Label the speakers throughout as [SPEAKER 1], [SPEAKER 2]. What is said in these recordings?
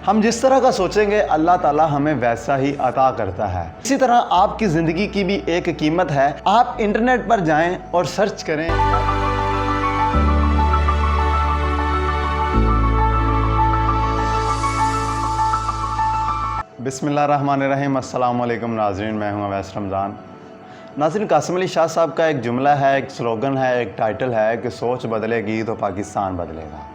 [SPEAKER 1] ہم جس طرح کا سوچیں گے اللہ تعالیٰ ہمیں ویسا ہی عطا کرتا ہے۔ اسی طرح آپ کی زندگی کی بھی ایک قیمت ہے۔ آپ انٹرنیٹ پر جائیں اور سرچ کریں۔ بسم اللہ الرحمن الرحیم۔ السلام علیکم ناظرین، میں ہوں اویس رمضان۔ ناظرین، قاسم علی شاہ صاحب کا ایک جملہ ہے، ایک سلوگن ہے، ایک ٹائٹل ہے کہ سوچ بدلے گی تو پاکستان بدلے گا۔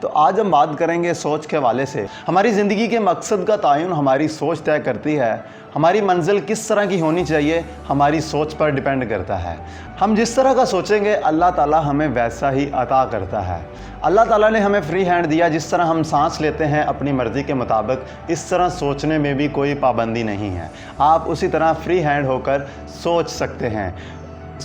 [SPEAKER 1] تو آج ہم بات کریں گے سوچ کے حوالے سے۔ ہماری زندگی کے مقصد کا تعین ہماری سوچ طے کرتی ہے۔ ہماری منزل کس طرح کی ہونی چاہیے ہماری سوچ پر ڈیپینڈ کرتا ہے۔ ہم جس طرح کا سوچیں گے اللہ تعالیٰ ہمیں ویسا ہی عطا کرتا ہے۔ اللہ تعالیٰ نے ہمیں فری ہینڈ دیا، جس طرح ہم سانس لیتے ہیں اپنی مرضی کے مطابق، اس طرح سوچنے میں بھی کوئی پابندی نہیں ہے۔ آپ اسی طرح فری ہینڈ ہو کر سوچ سکتے ہیں۔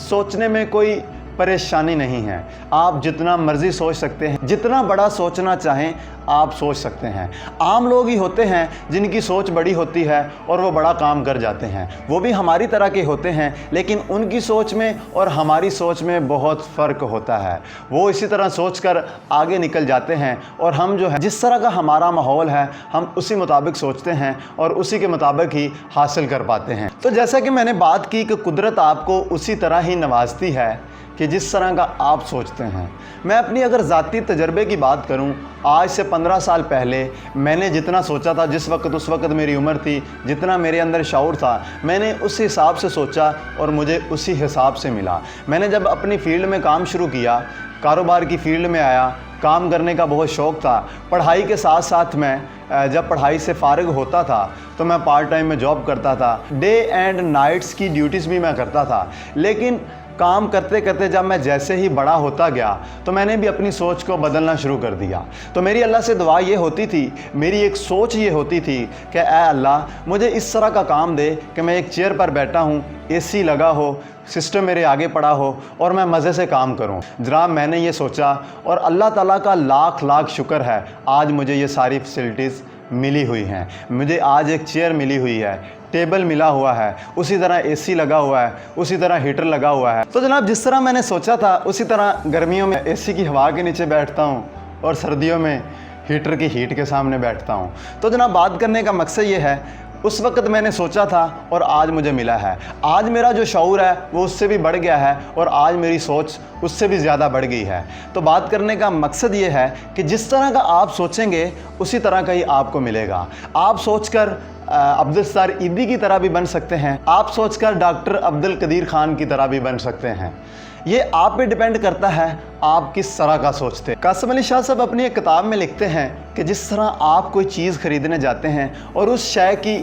[SPEAKER 1] سوچنے میں کوئی پریشانی نہیں ہے۔ آپ جتنا مرضی سوچ سکتے ہیں، جتنا بڑا سوچنا چاہیں آپ سوچ سکتے ہیں۔ عام لوگ ہی ہوتے ہیں جن کی سوچ بڑی ہوتی ہے اور وہ بڑا کام کر جاتے ہیں۔ وہ بھی ہماری طرح کے ہوتے ہیں، لیکن ان کی سوچ میں اور ہماری سوچ میں بہت فرق ہوتا ہے۔ وہ اسی طرح سوچ کر آگے نکل جاتے ہیں، اور ہم جو ہے جس طرح کا ہمارا ماحول ہے ہم اسی مطابق سوچتے ہیں اور اسی کے مطابق ہی حاصل کر پاتے ہیں۔ تو جیسا کہ میں نے بات کی کہ قدرت آپ کو اسی طرح ہی نوازتی ہے کہ جس طرح کا آپ سوچتے ہیں۔ میں اپنی اگر ذاتی تجربے کی بات کروں، آج سے 15 سال پہلے میں نے جتنا سوچا تھا، اس وقت میری عمر تھی، جتنا میرے اندر شعور تھا، میں نے اس حساب سے سوچا اور مجھے اسی حساب سے ملا۔ میں نے جب اپنی فیلڈ میں کام شروع کیا، کاروبار کی فیلڈ میں آیا، کام کرنے کا بہت شوق تھا۔ پڑھائی کے ساتھ ساتھ میں جب پڑھائی سے فارغ ہوتا تھا تو میں پارٹ ٹائم میں جاب کرتا تھا، ڈے اینڈ نائٹس کی ڈیوٹیز بھی میں کرتا تھا۔ لیکن کام کرتے کرتے جب میں جیسے ہی بڑا ہوتا گیا تو میں نے بھی اپنی سوچ کو بدلنا شروع کر دیا۔ تو میری اللہ سے دعا یہ ہوتی تھی، میری ایک سوچ یہ ہوتی تھی کہ اے اللہ مجھے اس طرح کا کام دے کہ میں ایک چیئر پر بیٹھا ہوں، اے سی لگا ہو، سسٹم میرے آگے پڑا ہو اور میں مزے سے کام کروں۔ جناب میں نے یہ سوچا اور اللہ تعالیٰ کا لاکھ لاکھ شکر ہے آج مجھے یہ ساری فیسلٹیز ملی ہوئی ہیں۔ مجھے آج ایک چیئر ملی ہوئی ہے، ٹیبل ملا ہوا ہے، اسی طرح اے سی لگا ہوا ہے، اسی طرح ہیٹر لگا ہوا ہے۔ تو جناب جس طرح میں نے سوچا تھا اسی طرح گرمیوں میں اے سی کی ہوا کے نیچے بیٹھتا ہوں اور سردیوں میں ہیٹر کی ہیٹ کے سامنے بیٹھتا ہوں۔ تو جناب بات کرنے کا مقصد یہ ہے، اس وقت میں نے سوچا تھا اور آج مجھے ملا ہے۔ آج میرا جو شعور ہے وہ اس سے بھی بڑھ گیا ہے اور آج میری سوچ اس سے بھی زیادہ بڑھ گئی ہے۔ تو بات کرنے کا مقصد یہ ہے کہ جس طرح کا آپ سوچیں گے اسی طرح کا ہی آپ کو ملے گا۔ آپ سوچ کر عبدالستار ایدھی کی طرح بھی بن سکتے ہیں، آپ سوچ کر ڈاکٹر عبدالقدیر خان کی طرح بھی بن سکتے ہیں۔ یہ آپ پہ ڈیپینڈ کرتا ہے آپ کس طرح کا سوچتے ہیں۔ قاسم علی شاہ صاحب اپنی ایک کتاب میں لکھتے ہیں کہ جس طرح آپ کوئی چیز خریدنے جاتے ہیں اور اس شے کی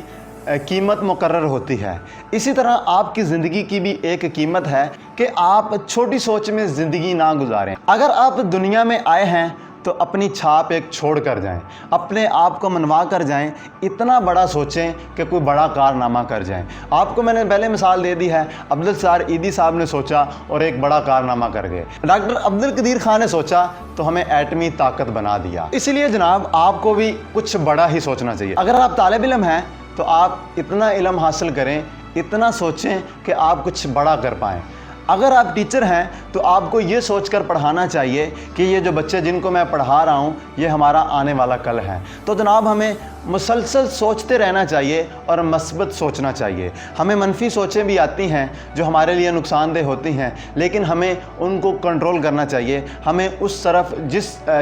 [SPEAKER 1] قیمت مقرر ہوتی ہے، اسی طرح آپ کی زندگی کی بھی ایک قیمت ہے کہ آپ چھوٹی سوچ میں زندگی نہ گزاریں۔ اگر آپ دنیا میں آئے ہیں تو اپنی چھاپ ایک چھوڑ کر جائیں، اپنے آپ کو منوا کر جائیں، اتنا بڑا سوچیں کہ کوئی بڑا کارنامہ کر جائیں۔ آپ کو میں نے پہلے مثال دے دی ہے، عبدالستار ایدھی صاحب نے سوچا اور ایک بڑا کارنامہ کر گئے۔ ڈاکٹر عبدالقدیر خان نے سوچا تو ہمیں ایٹمی طاقت بنا دیا۔ اسی لیے جناب آپ کو بھی کچھ بڑا ہی سوچنا چاہیے۔ اگر آپ طالب علم ہیں تو آپ اتنا علم حاصل کریں، اتنا سوچیں کہ آپ کچھ بڑا کر پائیں۔ اگر آپ ٹیچر ہیں تو آپ کو یہ سوچ کر پڑھانا چاہیے کہ یہ جو بچے جن کو میں پڑھا رہا ہوں یہ ہمارا آنے والا کل ہے۔ تو جناب ہمیں مسلسل سوچتے رہنا چاہیے اور مثبت سوچنا چاہیے۔ ہمیں منفی سوچیں بھی آتی ہیں جو ہمارے لیے نقصان دہ ہوتی ہیں، لیکن ہمیں ان کو کنٹرول کرنا چاہیے۔ ہمیں اس طرف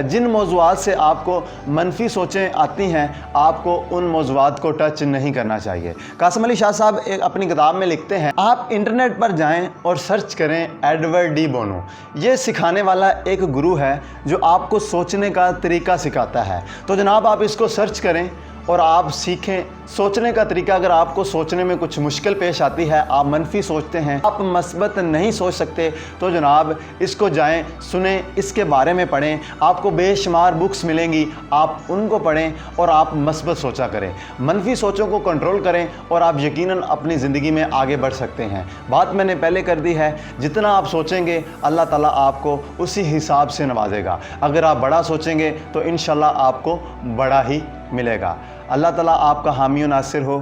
[SPEAKER 1] جن موضوعات سے آپ کو منفی سوچیں آتی ہیں آپ کو ان موضوعات کو ٹچ نہیں کرنا چاہیے۔ قاسم علی شاہ صاحب اپنی کتاب میں لکھتے ہیں، آپ انٹرنیٹ پر جائیں اور سرچ کریں ایڈورڈ ڈی بونو۔ یہ سکھانے والا ایک گرو ہے جو آپ کو سوچنے کا طریقہ سکھاتا ہے۔ تو جناب آپ اس کو سرچ کریں اور آپ سیکھیں سوچنے کا طریقہ۔ اگر آپ کو سوچنے میں کچھ مشکل پیش آتی ہے، آپ منفی سوچتے ہیں، آپ مثبت نہیں سوچ سکتے، تو جناب اس کو جائیں سنیں، اس کے بارے میں پڑھیں۔ آپ کو بے شمار بکس ملیں گی، آپ ان کو پڑھیں اور آپ مثبت سوچا کریں، منفی سوچوں کو کنٹرول کریں اور آپ یقیناً اپنی زندگی میں آگے بڑھ سکتے ہیں۔ بات میں نے پہلے کر دی ہے، جتنا آپ سوچیں گے اللہ تعالیٰ آپ کو اسی حساب سے نوازے گا۔ اگر آپ بڑا سوچیں گے تو انشاءاللہ آپ کو بڑا ہی ملے گا۔ اللہ تعالیٰ آپ کا حامی و ناصر ہو۔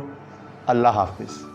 [SPEAKER 1] اللہ حافظ۔